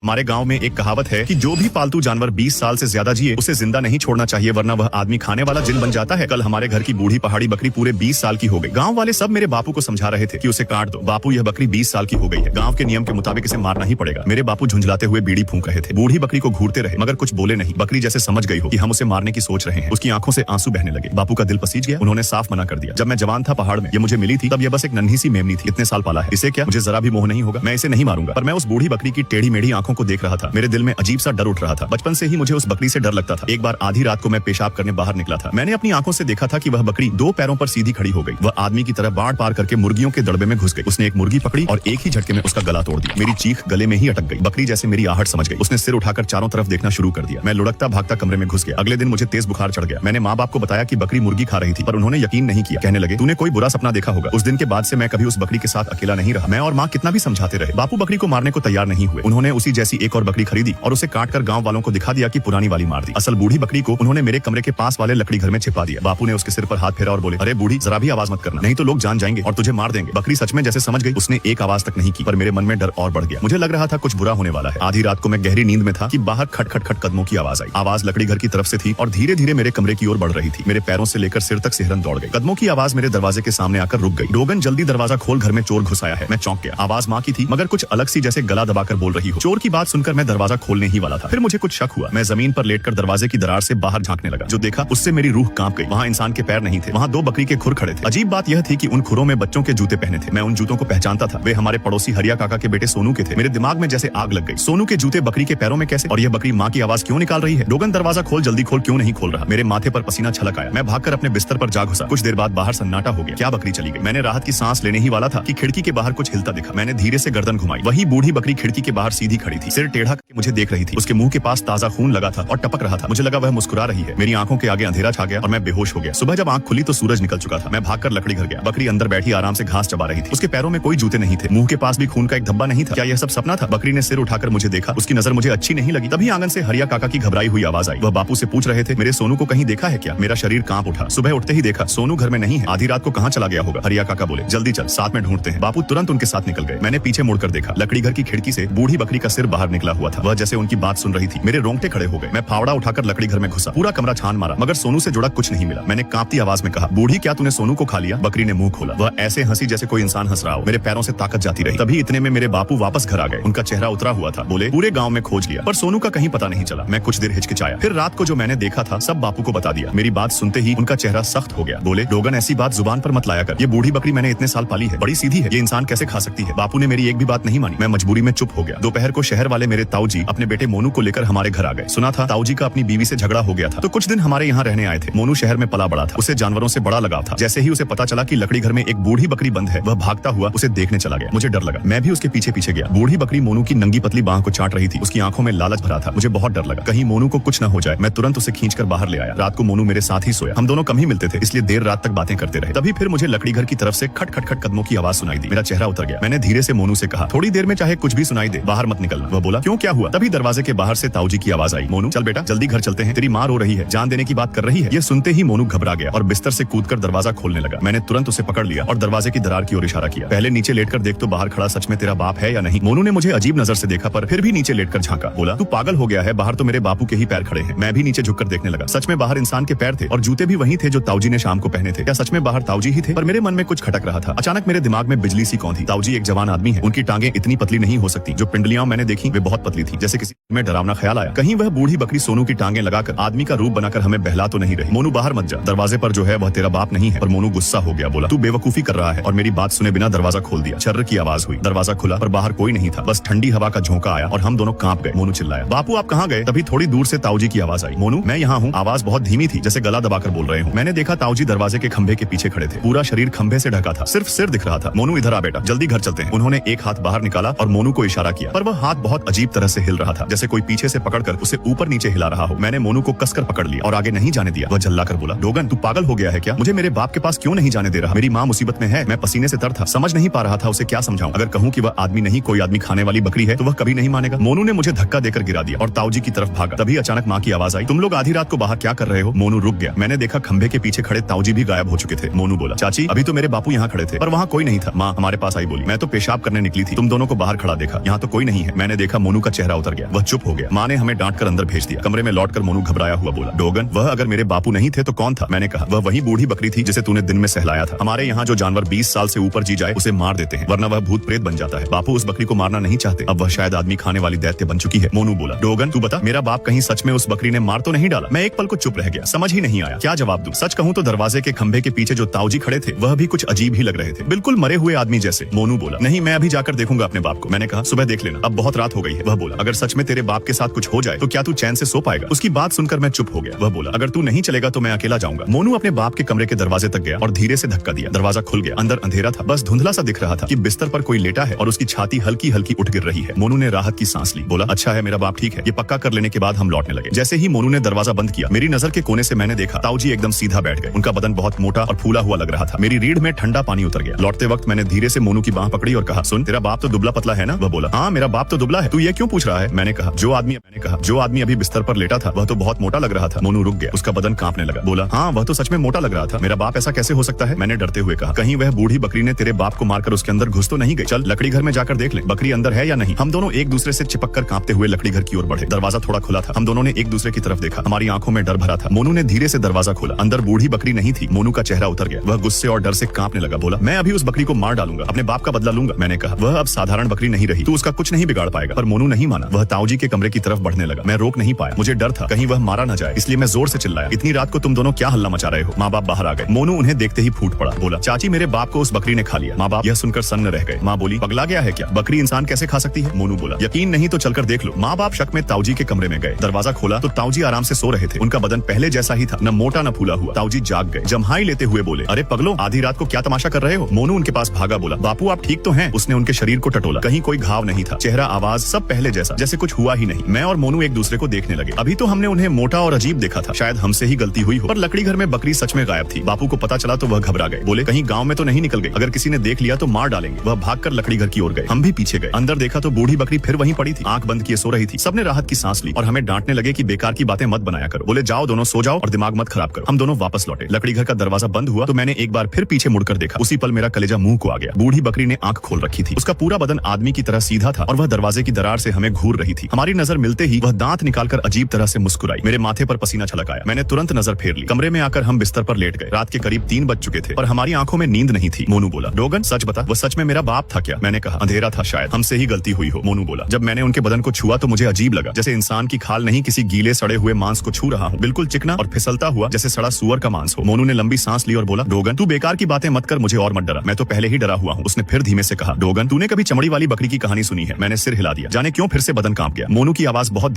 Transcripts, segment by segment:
हमारे गांव में एक कहावत है कि जो भी पालतू जानवर 20 साल से ज्यादा जिए उसे जिंदा नहीं छोड़ना चाहिए, वरना वह आदमी खाने वाला जिन बन जाता है। कल हमारे घर की बूढ़ी पहाड़ी बकरी पूरे 20 साल की हो गई। गांव वाले सब मेरे बापू को समझा रहे थे कि उसे काट दो, बापू यह बकरी 20 साल की हो गई है, गांव के नियम के मुताबिक इसे मारना ही पड़ेगा। मेरे बापू झुंझलाते हुए बीड़ी फूंक रहे थे। बूढ़ी बकरी को घूरते रहे मगर कुछ बोले नहीं। बकरी जैसे समझ गई हो कि हम उसे मारने की सोच रहे हैं। उसकी आंखों से आंसू बहने लगे। बापू का दिल पसीज गया। उन्होंने साफ मना कर दिया। जब मैं जवान था पहाड़ में, ये मुझे मिली थी, तब यह बस एक नन्ही सी मेमनी थी। इतने साल पाला है इसे, क्या मुझे जरा भी मोह नहीं होगा? मैं इसे नहीं मारूंगा। पर मैं उस बूढ़ी बकरी की टेढ़ी मेढ़ी आंखों को देख रहा था। मेरे दिल में अजीब सा डर उठ रहा था। बचपन से ही मुझे उस बकरी से डर लगता था। एक बार आधी रात को मैं पेशाब करने बाहर निकला था। मैंने अपनी आंखों से देखा था कि वह बकरी 2 पैरों पर सीधी खड़ी हो गई। वह आदमी की तरह बाढ़ पार करके मुर्गियों के दड़बे में घुस गई। उसने एक मुर्गी पकड़ी और एक ही झटके में उसका गला तोड़ दिया। मेरी चीख गले में ही अटक गई। बकरी जैसे मेरी आहट समझ गई। उसने सिर उठाकर चारों तरफ देखना शुरू कर दिया। मैं लुढ़कता भागता कमरे में घुस गया। अगले दिन मुझे तेज बुखार चढ़ गया। मैंने माँ बाप को बताया कि बकरी मुर्गी खा रही थी, पर उन्होंने यकीन नहीं किया। कहने लगे, तूने कोई बुरा सपना देखा होगा। उस दिन के बाद से मैं कभी उस बकरी के साथ अकेला नहीं रहा। मैं और माँ कितना भी समझाते रहे, बापू बकरी को मारने को तैयार नहीं हुए। उन्होंने उसी जैसी एक और बकरी खरीदी और उसे काटकर गांव वालों को दिखा दिया कि पुरानी वाली मार दी। असल बूढ़ी बकरी को उन्होंने मेरे कमरे के पास वाले लकड़ी घर में छिपा दिया। बापू ने उसके सिर पर हाथ फेरा और बोले, अरे बूढ़ी, जरा भी आवाज मत करना, नहीं तो लोग जान जाएंगे और तुझे मार देंगे। बकरी सच में जैसे समझ गई। उसने एक आवाज तक नहीं की, पर मेरे मन में डर और बढ़ गया। मुझे लग रहा था कुछ बुरा होने वाला है। आधी रात को मैं गहरी नींद में था कि बाहर खट खट खट कदमों की आवाज आई। आवाज लकड़ी घर की तरफ से थी और धीरे धीरे मेरे कमरे की ओर बढ़ रही थी। मेरे पैरों से लेकर सिर तक सिहरन दौड़ गई। कदमों की आवाज मेरे दरवाजे के सामने आकर रुक गई। डोगन, जल्दी दरवाजा खोल, घर में चोर घुस आया है। मैं चौंक गया। आवाज माँ की थी, मगर कुछ अलग सी, जैसे गला दबाकर बोल रही हो। चोर की बात सुनकर मैं दरवाजा खोलने ही वाला था। फिर मुझे कुछ शक हुआ। मैं जमीन पर लेटकर दरवाजे की दरार से बाहर झांकने लगा। जो देखा उससे मेरी रूह कांप गई। वहाँ इंसान के पैर नहीं थे, वहाँ 2 बकरी के खुर खड़े थे। अजीब बात यह थी कि उन खुरों में बच्चों के जूते पहने थे। मैं उन जूतों को पहचानता था। वे हमारे पड़ोसी हरिया काका के बेटे सोनू के थे। मेरे दिमाग में जैसे आग लग गई। सोनू के जूते बकरी के पैरों में कैसे? और यह बकरी माँ की आवाज क्यों निकाल रही है? डोगन, दरवाजा खोल, जल्दी खोल, क्यों नहीं खोल रहा? मेरे माथे पर पसीना छलक आया। मैं भागकर अपने बिस्तर पर जा घुसा। कुछ देर बाद बाहर सन्नाटा हो गया। क्या बकरी चली गई? मैंने राहत की सांस लेने ही वाला था कि खिड़की के बाहर कुछ हिलता दिखा। मैंने धीरे से गर्दन घुमाई। वही बूढ़ी बकरी खिड़की के बाहर सीधी खड़ी थी, सिर टेढ़ा करके मुझे देख रही थी। उसके मुंह के पास ताजा खून लगा था और टपक रहा था। मुझे लगा वह मुस्कुरा रही है। मेरी आंखों के आगे अंधेरा छा गया और मैं बेहोश हो गया। सुबह जब आंख खुली तो सूरज निकल चुका था। मैं भागकर लकड़ी घर गया। बकरी अंदर बैठी आराम से घास चबा रही थी। उसके पैरों में कोई जूते नहीं थे। मुंह के पास भी खून का एक धब्बा नहीं था। क्या यह सब सपना था? बकरी ने सिर उठाकर मुझे देखा। उसकी नजर मुझे अच्छी नहीं लगी। तभी आंगन से हरिया काका की घबराई हुई आवाज आई। वह बापू से पूछ रहे थे, मेरे सोनू को कहीं देखा है क्या? मेरा शरीर कांप उठा। सुबह उठते ही देखा सोनू घर में नहीं है। आधी रात को कहाँ चला गया होगा? हरिया काका बोले, जल्दी चल, साथ में ढूंढते हैं। बापू तुरंत उनके साथ निकल गए। मैंने पीछे मुड़कर देखा। लकड़ी घर की खिड़की से बूढ़ी बकरी का सिर बाहर निकला हुआ था। वह जैसे उनकी बात सुन रही थी। मेरे रोंगटे खड़े हो गए। मैं फावड़ा उठाकर लकड़ी घर में घुसा। पूरा कमरा छान मारा मगर सोनू से जुड़ा कुछ नहीं मिला। मैंने कांपती आवाज में कहा, बूढ़ी, क्या तूने सोनू को खा लिया? बकरी ने मुंह खोला। वह ऐसे हंसी जैसे कोई इंसान हंस रहा हो। मेरे पैरों से ताकत जाती रही। तभी इतने में मेरे बापू वापस घर आ गए। उनका चेहरा उतरा हुआ था। बोले, पूरे गांव में खोज लिया पर सोनू का कहीं पता नहीं चला। मैं कुछ देर हिचकिचाया। फिर रात को जो मैंने देखा था सब बापू को बता दिया। मेरी बात सुनते ही उनका चेहरा सख्त हो गया। बोले, डोगन, ऐसी बात जुबान पर मत लाया कर। ये बूढ़ी बकरी मैंने इतने साल पाली है, बड़ी सीधी है, ये इंसान कैसे खा सकती है? बापू ने मेरी एक भी बात नहीं मानी। मैं मजबूरी में चुप हो गया। दोपहर को शहर वाले मेरे ताऊजी अपने बेटे मोनू को लेकर हमारे घर आ गए। सुना था ताऊजी का अपनी बीवी से झगड़ा हो गया था, तो कुछ दिन हमारे यहाँ रहने आए थे। मोनू शहर में पला बड़ा था। उसे जानवरों से बड़ा लगाव था। जैसे ही उसे पता चला कि लकड़ी घर में एक बूढ़ी बकरी बंद है, वह भागता हुआ उसे देखने चला गया। मुझे डर लगा। मैं भी उसके पीछे पीछे गया। बूढ़ी बकरी मोनू की नंगी पतली बाह को चाट रही थी। उसकी आंखों में लालच भरा था। मुझे बहुत डर लगा, कहीं मोनू को कुछ न हो जाए। मैं तुरंत उसे खींचकर बाहर ले आया। रात को मोनू मेरे साथ ही सोया। हम दोनों कम ही मिलते थे, इसलिए देर रात तक बातें करते रहे। तभी फिर मुझे लकड़ी घर की तरफ से खट खट खट कदमों की आवाज सुनाई दी। मेरा चेहरा उतर गया। मैंने धीरे से मोनू से कहा, थोड़ी देर में चाहे कुछ भी सुनाई दे, बाहर मत निकलना। वह बोला, क्यों, क्या हुआ? तभी दरवाजे के बाहर से ताऊजी की आवाज आई, मोनू चल बेटा, जल्दी घर चलते हैं, तेरी माँ रो रही है, जान देने की बात कर रही है। यह सुनते ही मोनू घबरा गया और बिस्तर से कूदकर दरवाजा खोलने लगा। मैंने तुरंत उसे पकड़ लिया और दरवाजे की दरार की ओर इशारा किया। पहले नीचे लेटकर देख तो बाहर खड़ा सच में तेरा बाप है या नहीं। मोनू ने मुझे अजीब नजर से देखा पर फिर भी नीचे लेटकर झांका। बोला, तू पागल हो गया है, बाहर तो मेरे बापू के ही पैर खड़े हैं। मैं भी नीचे झुककर देखने लगा। सच में बाहर इंसान के पैर थे और जूते भी वही थे जो ताऊजी ने शाम को पहने थे। क्या सच में बाहर ताऊजी ही थे? पर मेरे मन में कुछ खटक रहा था। अचानक मेरे दिमाग में बिजली सी कौन थी। ताऊजी एक जवान आदमी है, उनकी टांगे इतनी पतली नहीं हो सकती। जो पिंडलियां मैंने देखी वे बहुत पतली थी। जैसे किसी में डरावना ख्याल आया, कहीं वह बूढ़ी बकरी सोनू की टांगे लगाकर आदमी का रूप बनाकर हमें बहला तो नहीं रही। मोनू बाहर मत जा, दरवाजे पर जो है वह तेरा बाप नहीं है। पर मोनू गुस्सा हो गया। बोला, तू बेवकूफी कर रहा है, और मेरी बात सुने बिना दरवाजा खोल दिया। छर्र की आवाज हुई। दरवाजा खुला पर बाहर कोई नहीं था। बस ठंडी हवा का झोंका आया और हम दोनों कांप गए। मोनू चिल्लाया, बापू आप कहाँ गए? तभी थोड़ी दूर से ताऊजी की आवाज आई, मोनू मैं यहाँ हूँ। आवाज बहुत धीमी थी, जैसे गला दबाकर बोल रहे हो। मैंने देखा ताऊजी दरवाजे के खंभे के पीछे खड़े थे। पूरा शरीर खंभे से ढका था, सिर्फ सिर दिख रहा था। मोनू इधर आ बेटा, जल्दी घर चलते हैं। उन्होंने एक हाथ बाहर निकाला और मोनू को इशारा किया, पर वह हाथ बहुत अजीब तरह से हिल रहा था, जैसे कोई पीछे से पकड़कर उसे ऊपर नीचे हिला रहा हो। मैंने मोनू को कसकर पकड़ लिया और आगे नहीं जाने दिया। वह झल्लाकर बोला, डोगन तू पागल हो गया है क्या? मुझे मेरे बाप के पास क्यों नहीं जाने दे रहा? मेरी माँ मुसीबत में है। मैं पसीने से तर था, समझ नहीं पा रहा था उसे क्या समझाऊं। अगर कहूं कि वह आदमी नहीं कोई आदमी खाने वाली बकरी है तो वह कभी नहीं मानेगा। मोनू ने मुझे धक्का देकर गिरा दिया और ताऊजी की तरफ भागा। तभी अचानक माँ की आवाज आई, तुम लोग आधी रात को बाहर क्या कर रहे हो? मोनू रुक गया। मैंने देखा खंभे के पीछे खड़े ताऊजी भी गायब हो चुके थे। मोनू बोला, चाची अभी तो मेरे बापू यहाँ खड़े थे, पर वहाँ कोई नहीं था। माँ हमारे पास आई, बोली, मैं तो पेशाब करने निकली थी, तुम दोनों को बाहर खड़ा देखा, यहाँ तो कोई नहीं है। मैंने मैंने देखा मोनू का चेहरा उतर गया, वह चुप हो गया। माँ ने हमें डांट कर अंदर भेज दिया। कमरे में लौटकर मोनू घबराया हुआ बोला, डोगन वह अगर मेरे बापू नहीं थे तो कौन था? मैंने कहा, वह वही बूढ़ी बकरी थी जिसे तूने दिन में सहलाया था। हमारे यहाँ जो जानवर 20 साल से ऊपर जी जाए उसे मार देते हैं, वरना वह भूत प्रेत बन जाता है। बापू उस बकरी को मारना नहीं चाहते, अब वह शायद आदमी खाने वाली दैत्य बन चुकी है। मोनू बोला, डोगन तू बता, मेरा बाप कहीं सच में उस बकरी ने मार तो नहीं डाला? मैं एक पल को चुप रह गया, समझ ही नहीं आया क्या जवाब दूं। सच कहूं तो दरवाजे के खंभे के पीछे जो ताऊजी खड़े थे वह भी कुछ अजीब ही लग रहे थे, बिल्कुल मरे हुए आदमी जैसे। मोनू बोला, नहीं मैं अभी जाकर देखूंगा अपने बाप को। मैंने कहा, सुबह देख लेना, अब बहुत रात हो गई है। वह बोला, अगर सच में तेरे बाप के साथ कुछ हो जाए तो क्या तू चैन से सो पाएगा? उसकी बात सुनकर मैं चुप हो गया। वह बोला, अगर तू नहीं चलेगा तो मैं अकेला जाऊंगा। मोनू अपने बाप के कमरे के दरवाजे तक गया और धीरे से धक्का दिया। दरवाजा खुल गया। अंदर अंधेरा था, बस धुंधला सा दिख रहा था कि बिस्तर पर कोई लेटा है और उसकी छाती हल्की हल्की उठ गिर रही है। मोनू ने राहत की सांस ली, बोला, अच्छा है मेरा बाप ठीक है। ये पक्का कर लेने के बाद हम लौटने लगे। जैसे ही मोनू ने दरवाजा बंद किया, मेरी नजर के कोने से मैंने देखा ताऊजी एकदम सीधा बैठ गए। उनका बदन बहुत मोटा और फूला हुआ लग रहा था। मेरी रीढ़ में ठंडा पानी उतर गया। लौटते वक्त मैंने धीरे से मोनू की बांह पकड़ी और कहा, सुन, तेरा बाप तो दुबला पतला है ना? वह बोला, हाँ मेरा बाप तो दुबला है। तू ये क्यों पूछ रहा है? मैंने कहा, जो आदमी अभी बिस्तर पर लेटा था वह तो बहुत मोटा लग रहा था। मोनू रुक गया, उसका बदन कांपने लगा। बोला, हाँ वह तो सच में मोटा लग रहा था। मेरा बाप ऐसा कैसे हो सकता है? मैंने डरते हुए कहा, कहीं वह बूढ़ी बकरी ने तेरे बाप को मारकर उसके अंदर घुस तो नहीं गई? चल लकड़ी घर में जाकर देख ले, बकरी अंदर है या नहीं। हम दोनों एक दूसरे से चिपक कर कांपते हुए लकड़ी घर की ओर बढ़े। दरवाजा थोड़ा खुला था। हम दोनों ने एक दूसरे की तरफ देखा। हमारी आंखों में डर भरा था। मोनू ने धीरे से दरवाजा खोला। अंदर बूढ़ी बकरी नहीं थी। मोनू का चेहरा उतर गया, वह गुस्से और डर से कांपने लगा। बोला, मैं अभी उस बकरी को मार डालूंगा, अपने बाप का बदला लूंगा। मैंने कहा, वह अब साधारण बकरी नहीं रही, तू उसका कुछ नहीं बिगाड़ पाएगा। पर मोनू नहीं माना। वह ताऊजी के कमरे की तरफ बढ़ने लगा। मैं रोक नहीं पाया, मुझे डर था कहीं वह मारा न जाए, इसलिए मैं जोर से चिल्लाया, इतनी रात को तुम दोनों क्या हल्ला मचा रहे हो? माँ बाप बाहर आ गए। मोनू उन्हें देखते ही फूट पड़ा। बोला, चाची मेरे बाप को उस बकरी ने खा लिया। माँ बाप यह सुनकर सन्न रह गए। माँ बोली, पगला गया है क्या? बकरी इंसान कैसे खा सकती है? मोनू बोला, यकीन नहीं तो चलकर देख लो। माँ बाप शक में ताऊजी के कमरे में गए। दरवाजा खोला तो ताऊजी आराम से सो रहे थे। उनका बदन पहले जैसा ही था, न मोटा न फूला हुआ। ताऊजी जाग गए, जम्हाई लेते हुए बोले, अरे पगलो, आधी रात को क्या तमाशा कर रहे हो? मोनू उनके पास भागा। बोला, बापू आप ठीक तो हैं? उसने उनके शरीर को टटोला, कहीं कोई घाव नहीं था। चेहरा, आवाज सब पहले जैसा, जैसे कुछ हुआ ही नहीं। मैं और मोनू एक दूसरे को देखने लगे। अभी तो हमने उन्हें मोटा और अजीब देखा था, शायद हमसे ही गलती हुई हो। पर लकड़ी घर में बकरी सच में गायब थी। बापू को पता चला तो वह घबरा गए। बोले, कहीं गांव में तो नहीं निकल गई? अगर किसी ने देख लिया तो मार डालेंगे। वह भागकर लकड़ी घर की ओर गए। हम भी पीछे गए। अंदर देखा तो बूढ़ी बकरी फिर वहीं पड़ी थी, आंख बंद किए सो रही थी। सबने राहत की सांस ली और हमें डांटने लगे कि बेकार की बातें मत बनाया करो। बोले, जाओ दोनों सो जाओ और दिमाग मत खराब करो। हम दोनों वापस लौटे। लकड़ी घर का दरवाजा बंद हुआ तो मैंने एक बार फिर पीछे मुड़कर देखा। उसी पल मेरा कलेजा मुंह को आ गया। बूढ़ी बकरी ने आंख खोल रखी थी। उसका पूरा बदन आदमी की तरह सीधा था और वह दरवाजे की दरार से हमें घूर रही थी। हमारी नजर मिलते ही वह दांत निकालकर अजीब तरह से मुस्कुराई। मेरे माथे पर पसीना छलक आया। मैंने तुरंत नजर फेर ली। कमरे में आकर हम बिस्तर पर लेट गए। रात के करीब 3 बज चुके थे पर हमारी आंखों में नींद नहीं थी। मोनू बोला, डोगन सच बता, वो सच में मेरा बाप था क्या? मैंने कहा, अंधेरा था, शायद हमसे ही गलती हुई हो। मोनू बोला, जब मैंने उनके बदन को छुआ तो मुझे अजीब लगा, जैसे इंसान की खाल नहीं किसी गीले सड़े हुए मांस को छू रहा हूँ। बिल्कुल चिकना और फिसलता हुआ, जैसे सड़ा सुअर का मांस हो। मोनू ने लंबी सांस ली और बोला, डोगन तू बेकार की बातें मत कर, मुझे और मत डरा, मैं तो पहले ही डरा हुआ हूँ। उसने फिर धीमे से कहा, डोगन तूने कभी चमड़ी वाली बकरी की कहानी सुनी है? मैंने सिर हिला दिया। जाने क्यों फिर से बदन कांप गया। मोनू की आवाज बहुत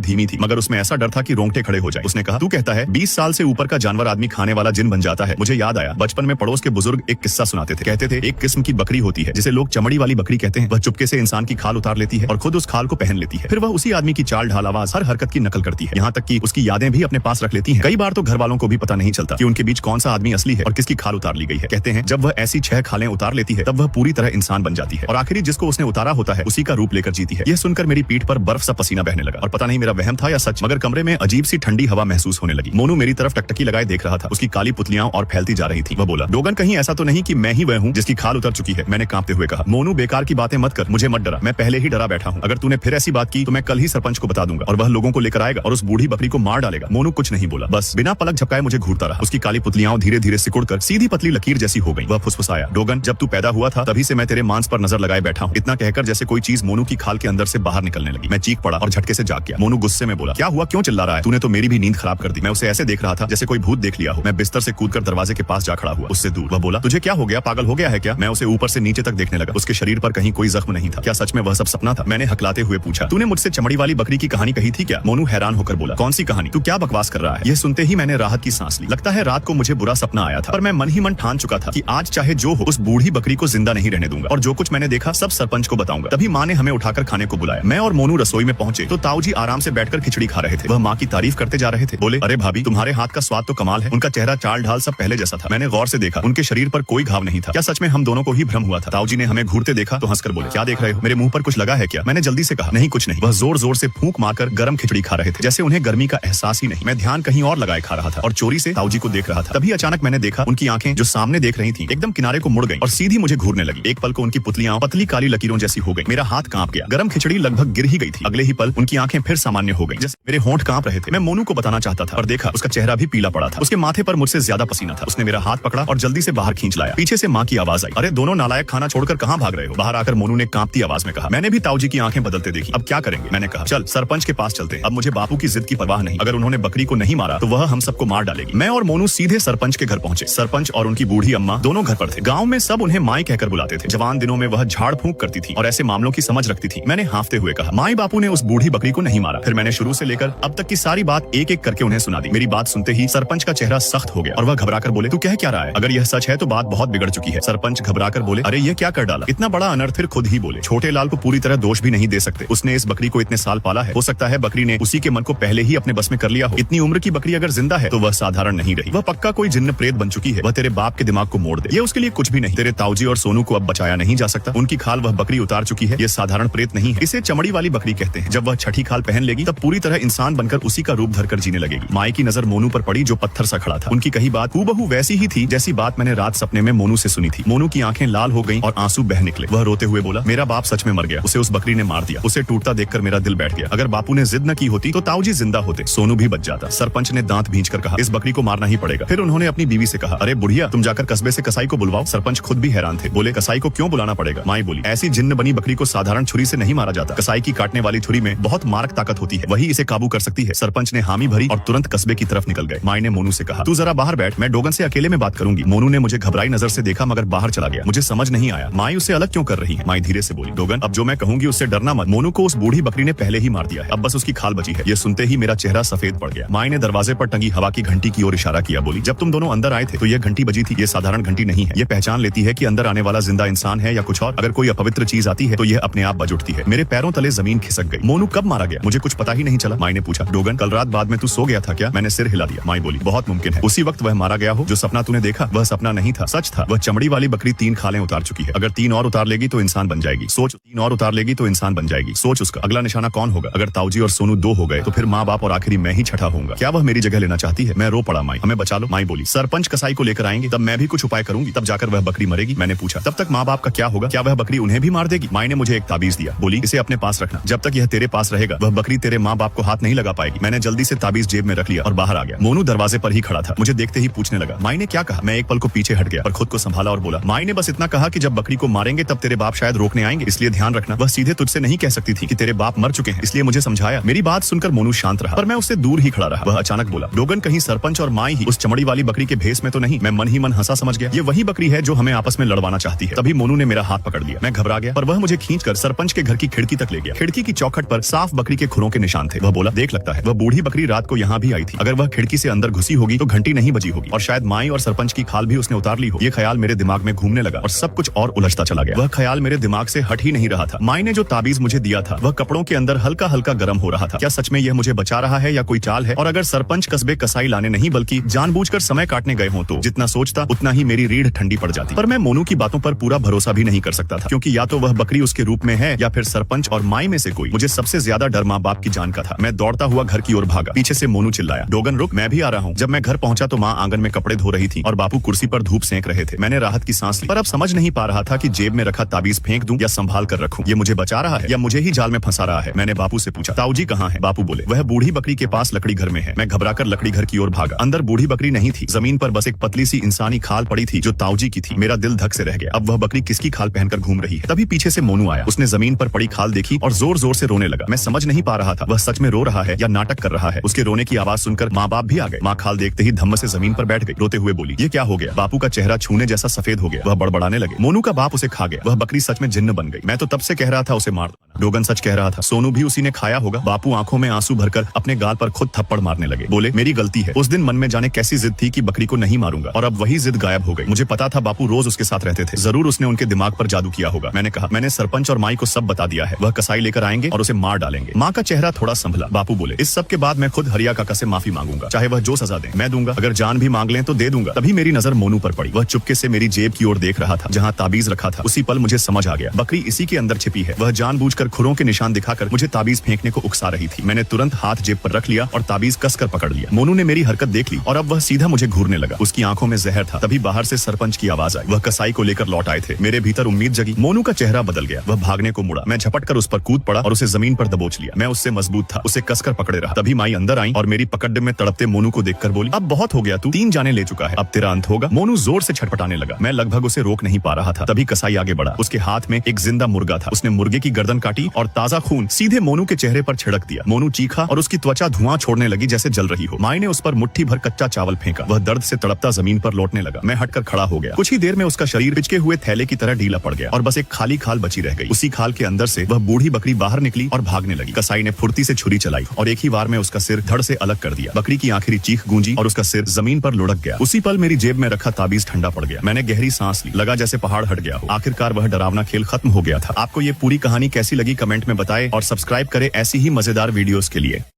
धीमी थी मगर उसमें ऐसा डर था कि रोंगटे खड़े हो जाए। उसने कहा, तू कहता है 20 साल से ऊपर का जानवर आदमी खाने वाला जिन बन जाता है? मुझे याद आया, बचपन में पड़ोस के बुजुर्ग एक किस्सा सुनाते थे। कहते थे, एक किस्म की बकरी होती है जिसे लोग चमड़ी वाली बकरी कहते हैं। वह चुपके से इंसान की खाल उतार लेती है और खुद उस खाल को पहन लेती है। फिर वह उसी आदमी की चाल ढाल, आवाज, हर हरकत की नकल करती है, यहाँ तक कि उसकी यादें भी अपने पास रख लेती है। कई बार तो घर वालों को भी पता नहीं चलता कि उनके बीच कौन सा आदमी असली है और किसकी खाल उतार ली गई है। कहते हैं, जब वह ऐसी 6 खालें उतार लेती है तब वह पूरी तरह इंसान बन जाती है और आखिरी जिसको उसने उतारा होता है उसी का रूप लेकर जीती है। यह सुनकर मेरी पीठ पर बर्फ सा पसीना बहने लगा और पता नहीं मेरा वहम था या सच, मगर कमरे में अजीब सी ठंडी हवा महसूस होने लगी। मोनू मेरी तरफ टकटकी लगाए देख रहा था। उसकी काली पुतलियां और फैलती जा रही थी। वह बोला, डोगन कहीं ऐसा तो नहीं कि मैं ही वह हूँ जिसकी खाल उतर चुकी है? मैंने कांपते हुए कहा, मोनू बेकार की बातें मत कर, मुझे मत डरा, मैं पहले ही डरा बैठा हूँ। अगर तूने फिर ऐसी बात की तो मैं कल ही सरपंच को बता दूंगा और वह लोगों को लेकर आएगा और उस बूढ़ी बकरी को मार डालेगा। मोनू कुछ नहीं बोला, बस बिना पलक झपकाए मुझे घूरता रहा। उसकी काली पुतलियां धीरे धीरे सिकुड़कर सीधी पतली लकीर जैसी हो गई। वह फुसफुसाया, डोगन जब तू पैदा हुआ था तभी से मैं तेरे मांस पर नजर लगाए बैठा हूँ। इतना कहकर जैसे कोई चीज मोनू की खाल के अंदर से बाहर निकलने लगी। मैं चीख पड़ा और झटके से जाग गया। मोनू गुस्से में बोला, क्या हुआ, क्यों चिल्ला रहा है? तूने तो मेरी भी नींद खराब कर दी। मैं उसे ऐसे देख रहा था जैसे कोई भूत देख लिया हो। मैं बिस्तर से कूदकर दरवाजे के पास जा खड़ा हुआ, उससे दूर। वह बोला, तुझे क्या हो गया, पागल हो गया है क्या? मैं उसे ऊपर से नीचे तक देखने लगा। उसके शरीर पर कहीं कोई जख्म नहीं था। क्या सच में वह सब सपना था? मैंने हकलाते हुए पूछा, तूने मुझसे चमड़ी वाली बकरी की कहानी कही थी क्या? मोनू हैरान होकर बोला, कौन सी कहानी? तू क्या बकवास कर रहा है? यह सुनते ही मैंने राहत की सांस ली। लगता है रात को मुझे बुरा सपना आया था, पर मैं मन ही मन ठान चुका था कि आज चाहे जो हो उस बूढ़ी बकरी को जिंदा नहीं रहने दूंगा और जो कुछ मैंने देखा सब सरपंच को बताऊंगा। तभी माँ ने हमें उठाकर खाने को बुलाया। मैं और मोनू रसोई में पहुंचे तो ताऊजी आराम से बैठकर खिचड़ी खा रहे थे। वह माँ की तारीफ करते जा रहे थे। बोले, अरे भाभी तुम्हारे हाथ का स्वाद तो कमाल है। उनका चेहरा, चाल ढाल सब पहले जैसा था। मैंने गौर से देखा, उनके शरीर पर कोई घाव नहीं था। क्या सच में हम दोनों को ही भ्रम हुआ था? ताऊजी ने हमें घूरते देखा तो हंसकर बोले, क्या देख रहे हो, मेरे मुंह पर कुछ लगा है क्या? मैंने जल्दी से कहा, नहीं कुछ नहीं। वह जोर जोर से फूंक मारकर गर्म खिचड़ी खा रहे थे, जैसे उन्हें गर्मी का एहसास ही नहीं। मैं ध्यान कहीं और लगाए खा रहा था और चोरी से ताऊजी को देख रहा था। तभी अचानक मैंने देखा उनकी आंखें जो सामने देख रही थी एकदम किनारे को मुड़ गई और सीधी मुझे घूरने लगी। एक पल को उनकी पुतलियां पतली काली लकीरों जैसी हो गई। मेरा मेरा हाथ कांप गया। गरम खिचड़ी लगभग गिर ही गई थी। अगले ही पल उनकी आंखें फिर सामान्य हो गई। जैसे मेरे होंठ कांप रहे थे। मैं मोनू को बताना चाहता था और देखा उसका चेहरा भी पीला पड़ा था। उसके माथे पर मुझसे ज्यादा पसीना था। उसने मेरा हाथ पकड़ा और जल्दी से बाहर खींच लाया। पीछे से माँ की आवाज आई, अरे दोनों नालायक खाना छोड़कर कहाँ भाग रहे हो? बाहर आकर मोनू ने कांपती आवाज में कहा। मैंने भी ताऊजी की आंखें बदलते देखी। अब क्या करेंगे? मैंने कहा चल सरपंच के पास चलते हैं। अब मुझे बापू की जिद की परवाह नहीं। अगर उन्होंने बकरी को नहीं मारा तो वह हम सबको मार डालेगी। मैं और मोनू सीधे सरपंच के घर पहुंचे। सरपंच और उनकी बूढ़ी अम्मा दोनों घर पर थे। गाँव में सब उन्हें माई कहकर बुलाते थे। जवान दिनों में वह झाड़ फूंक करती थी और ऐसे मामलों की समझ रखती थी। मैंने हांफते हुए कहा, माई बापू ने उस बूढ़ी बकरी को नहीं मारा। फिर मैंने शुरू से लेकर अब तक की सारी बात एक एक करके उन्हें सुना दी। मेरी बात सुनते ही सरपंच का चेहरा सख्त हो गया और वह घबराकर बोले, तू कह क्या रहा है? अगर यह सच है तो बात बहुत बिगड़ चुकी है। सरपंच घबराकर बोले, अरे ये क्या कर डाला? इतना बड़ा अनर्थ? फिर खुद ही बोले, छोटे लाल को पूरी तरह दोष भी नहीं दे सकते। उसने इस बकरी को इतने साल पाला है। हो सकता है बकरी ने उसी के मन को पहले ही अपने बस में कर लिया हो। इतनी उम्र की बकरी अगर जिंदा है तो वह साधारण नहीं रही। वह पक्का कोई जिन्न प्रेत बन चुकी है। वह तेरे बाप के दिमाग को मोड़ दे। ये उसके लिए कुछ भी नहीं। तेरे ताऊजी और सोनू को अब बचाया नहीं जा सकता। उनकी खाल वह बकरी उतार चुकी है। ये साधारण प्रेत नहीं है। इसे चमड़ी वाली बकरी कहते हैं। जब वह छठी खाल पहन लेगी तब पूरी तरह इंसान बनकर उसी का रूप धरकर जीने लगेगी। माई की नजर मोनू पर पड़ी जो पत्थर सा खड़ा था। उनकी कही बात हूबहू वैसी ही थी जैसी बात मैंने रात सपने में मोनू से सुनी थी। मोनू की आंखें लाल हो गईं और आंसू बह निकले। वह रोते हुए बोला, मेरा बाप सच में मर गया। उसे उस बकरी ने मार दिया। उसे टूटता देखकर मेरा दिल बैठ गया। अगर बापू ने जिद न की होती तो ताऊजी जिंदा होते, सोनू भी बच जाता। सरपंच ने दांत भींचकर कहा, इस बकरी को मारना ही पड़ेगा। फिर उन्होंने अपनी बीवी से कहा, अरे बुढ़िया तुम जाकर कस्बे से कसाई को बुलवाओ। सरपंच खुद भी हैरान थे। बोले, कसाई को क्यों बुलाना पड़ेगा? माई बोली, ऐसी जिन्न बनी बकरी को साधारण छुरी से नहीं मारा जाता। कसाई की काटने वाली छुरी में बहुत मारक ताकत होती है। वही इसे काबू कर सकती है। सरपंच ने हामी भरी और तुरंत कस्बे की तरफ निकल गए। माई ने मोनू से कहा, तू जरा बाहर बैठ, मैं डोगन से अकेले में बात करूंगी। मोनू ने मुझे घबराई नजर से देखा मगर बाहर चला गया। मुझे समझ नहीं आया माई उसे अलग क्यों कर रही है। माई धीरे से बोली, डोगन अब जो मैं कहूंगी उससे डरना मत। मोनू को उस बूढ़ी बकरी ने पहले ही मार दिया है। अब बस उसकी खाल बची है। ये सुनते ही मेरा चेहरा सफेद पड़ गया। माई ने दरवाजे पर टंगी हवा की घंटी की ओर इशारा किया। बोली, जब तुम दोनों अंदर आए थे तो यह घंटी बजी थी। ये साधारण घंटी नहीं है। ये पहचान लेती है कि अंदर आने वाला जिंदा इंसान है या कुछ और। अगर कोई अपवित्र चीज आती है तो यह अपने आप बज उठती है। मेरे पैरों तले जमीन खिसक गई। मोनू कब मारा गया? मुझे कुछ पता ही नहीं चला। माई ने पूछा, डोगन कल रात बाद में तू सो गया था क्या? मैंने सिर हिला दिया। माई बोली, बहुत मुमकिन है उसी वक्त वह मारा गया हो। जो सपना तूने देखा वह सपना नहीं था, सच था। वह चमड़ी वाली बकरी 3 खालें उतार चुकी है। अगर 3 और उतार लेगी तो इंसान बन जाएगी। सोच, 3 और उतार लेगी तो इंसान बन जाएगी। सोच उसका अगला निशाना कौन होगा? अगर ताऊजी और सोनू 2 हो गए तो फिर माँ बाप और आखिरी मैं ही छठा होऊंगा। क्या वह मेरी जगह लेना चाहती है? मैं रो पड़ा। माई, हमें बचा लो। माई बोली, सरपंच कसाई को लेकर आएंगे तब मैं भी कुछ उपाय करूंगी, तब जाकर वह बकरी मरेगी। मैंने पूछा, तब तक माँ बाप का क्या होगा? क्या वह बकरी उन्हें भी मार देगी? माई ने मुझे एक ताबीज दिया। बोली, इसे अपने पास रखना। जब तक यह तेरे पास रहेगा वह बकरी तेरे माँ बाप को हाथ नहीं लगा पाएगी। मैंने जल्दी से ताबीज जेब में रख लिया और बाहर आ गया। मोनू दरवाजे पर ही खड़ा था। मुझे देखते ही पूछने लगा, माई ने क्या कहा? मैं एक पल को पीछे हट गया और खुद को संभाला और बोला, माई ने बस इतना कहा कि जब बकरी को मारेंगे तब तेरे बाप शायद रोकने आएंगे, इसलिए ध्यान रखना। वह सीधे तुझसे नहीं कह सकती थी कि तेरे बाप मर चुके हैं, इसलिए मुझे समझाया। मेरी बात सुनकर मोनू शांत रहा पर मैं उससे दूर ही खड़ा रहा। वह अचानक बोला, डोगन कहीं सरपंच और माई ही उस चमड़ी वाली बकरी के भेस में तो नहीं? मैं मन ही मन हंसा समझ गया। ये वही बकरी है जो हमें आपस में लड़वाना चाहती है। तभी मोनू ने मेरा हाथ पकड़ लिया। मैं घबरा गया पर वह मुझे खींचकर सरपंच के घर की खिड़की तक ले गया। खिड़की की चौखट पर साफ बकरी के खुरों के निशान थे। वह बोला, देख लगता है वह बूढ़ी बकरी रात को यहाँ भी आई थी। अगर वह खिड़की से अंदर घुसी होगी तो घंटी नहीं बजी होगी और शायद माई और सरपंच की खाल भी उसने उतार ली हो। ये ख्याल मेरे दिमाग में घूमने लगा और सब कुछ और उलझता चला गया। वह ख्याल मेरे दिमाग से हट ही नहीं रहा था। माई ने जो ताबीज मुझे दिया था वह कपड़ों के अंदर हल्का हल्का गर्म हो रहा था। क्या सच में यह मुझे बचा रहा है या कोई चाल है? और अगर सरपंच कस्बे कसाई लाने नहीं बल्कि जानबूझकर समय काटने गए हों तो जितना सोचता उतना ही मेरी रीढ़ ठंडी पड़ जाती। पर मैं मोनू की बातों पर पूरा भरोसा भी नहीं कर सकता था क्योंकि या तो वह बकरी उसके रूप में है या फिर सरपंच और माई में से कोई। मुझे सबसे ज्यादा डर माँ बाप की जान का था। मैं दौड़ता हुआ घर की ओर भागा। पीछे से मोनू चिल्लाया, डोगन रुक, मैं भी आ रहा हूँ। जब मैं घर पहुंचा तो माँ आंगन में कपड़े धो रही थी और बापू कुर्सी पर धूप सेंक रहे थे। मैंने राहत की सांस ली पर अब समझ नहीं पा रहा था कि जेब में रखा ताबीज फेंक दूं या संभाल कर रखूं। ये मुझे बचा रहा है या मुझे ही जाल में फंसा रहा है? मैंने बापू से पूछा, ताऊजी कहाँ है? बापू बोले, वह बूढ़ी बकरी के पास लकड़ी घर में है। मैं घबराकर लकड़ी घर की ओर भागा। अंदर बूढ़ी बकरी नहीं थी। जमीन पर बस एक पतली सी इंसानी खाल पड़ी थी जो ताऊजी की थी। मेरा दिल धक से रह गया। अब वह बकरी किसकी खाल पहनकर घूम रही है? तभी पीछे से मोनू आया। उसने जमीन पर पड़ी खाल देखी और जोर जोर से रोने लगा। मैं समझ नहीं पा रहा था वह सच में रो रहा है या नाटक कर रहा है। उसके रोने की आवाज सुनकर माँ बाप भी आ गए। माँ खाल देखते ही धम्म से जमीन पर बैठ गई। रोते हुए बोली, ये क्या हो गया? बापू का चेहरा छूने जैसा सफेद हो गया। वह बड़बड़ाने लगे, मोनू का बाप उसे खा गया। वह बकरी सच में जिन्न बन गई। मैं तो तब से कह रहा था उसे मार दो। डोगन सच कह रहा था। सोनू भी उसी ने खाया होगा। बापू आंखों में आंसू भरकर अपने गाल पर खुद थप्पड़ मारने लगे। बोले, मेरी गलती है। उस दिन मन में जाने कैसी जिद थी कि बकरी को नहीं मारूंगा और अब वही जिद गायब हो गई। मुझे पता था बापू रोज उसके साथ रहते थे। जरूर उसने उनके दिमाग पर जादू किया होगा। मैंने कहा, मैंने सरपंच और माई को सब बता दिया है। वह कसाई लेकर आएंगे और उसे मार डालेंगे। माँ का चेहरा थोड़ा संभला। बापू बोले, इस सब के बाद मैं खुद हरिया काका से माफी मांगूंगा। चाहे वह जो सजा दे मैं दूंगा। अगर जान भी मांग लें तो दे दूंगा। तभी मेरी नजर मोनू पर पड़ी। वह चुपके से मेरी जेब की ओर देख रहा था जहाँ ताबीज रखा था। उसी पल मुझे समझ आ गया, बकरी इसी के अंदर छिपी है। वह जानबूझकर खुरों के निशान दिखाकर मुझे ताबीज फेंकने को उकसा रही थी। मैंने तुरंत हाथ जेब पर रख लिया और ताबीज कसकर पकड़ लिया। मोनू ने मेरी हरकत देख ली और अब वह सीधा मुझे घूरने लगा। उसकी आंखों में जहर था। तभी बाहर से सरपंच की आवाज आई। वह कसाई को लेकर लौट आए थे। मेरे भीतर उम्मीद जगी। मोनू का चेहरा बदल गया। वह वह भागने को मुड़ा। मैं झपट कर उस पर कूद पड़ा और उसे जमीन पर दबोच लिया। मैं उससे मजबूत था, उसे कसकर पकड़े रहा। तभी माई अंदर आई और मेरी पकड़ में तड़पते मोनू को देखकर बोली, अब बहुत हो गया, तू 3 जाने ले चुका है, अब तेरा अंत होगा। मोनू जोर से छटपटाने लगा। मैं लगभग उसे रोक नहीं पा रहा था। तभी कसाई आगे बढ़ा। उसके हाथ में एक जिंदा मुर्गा था। उसने मुर्गे की गर्दन काटी और ताजा खून सीधे मोनू के चेहरे पर छिड़क दिया। मोनू चीखा और उसकी त्वचा धुआं छोड़ने लगी जैसे जल रही हो। माई ने उस पर मुट्ठी भर कच्चा चावल फेंका। वह दर्द से तड़पता जमीन पर लौटने लगा। मैं हटकर खड़ा हो गया। कुछ ही देर में उसका शरीर पिचके हुए थैले की तरह ढीला पड़ गया और बस एक खाली खाल बची रह गई। उसी खाल के अंदर से वह बूढ़ी बकरी बाहर निकली और भागने लगी। कसाई ने फुर्ती से छुरी चलाई और एक ही वार में उसका सिर धड़ से अलग कर दिया। बकरी की आखिरी चीख गूंजी और उसका सिर जमीन पर लुढ़क गया। उसी पल मेरी जेब में रखा ताबीज ठंडा पड़ गया। मैंने गहरी सांस ली। लगा जैसे पहाड़ हट गया हो। आखिरकार वह डरावना खेल खत्म हो गया था। आपको ये पूरी कहानी कैसी लगी कमेंट में बताएं और सब्सक्राइब करें ऐसी ही मजेदार वीडियोस के लिए।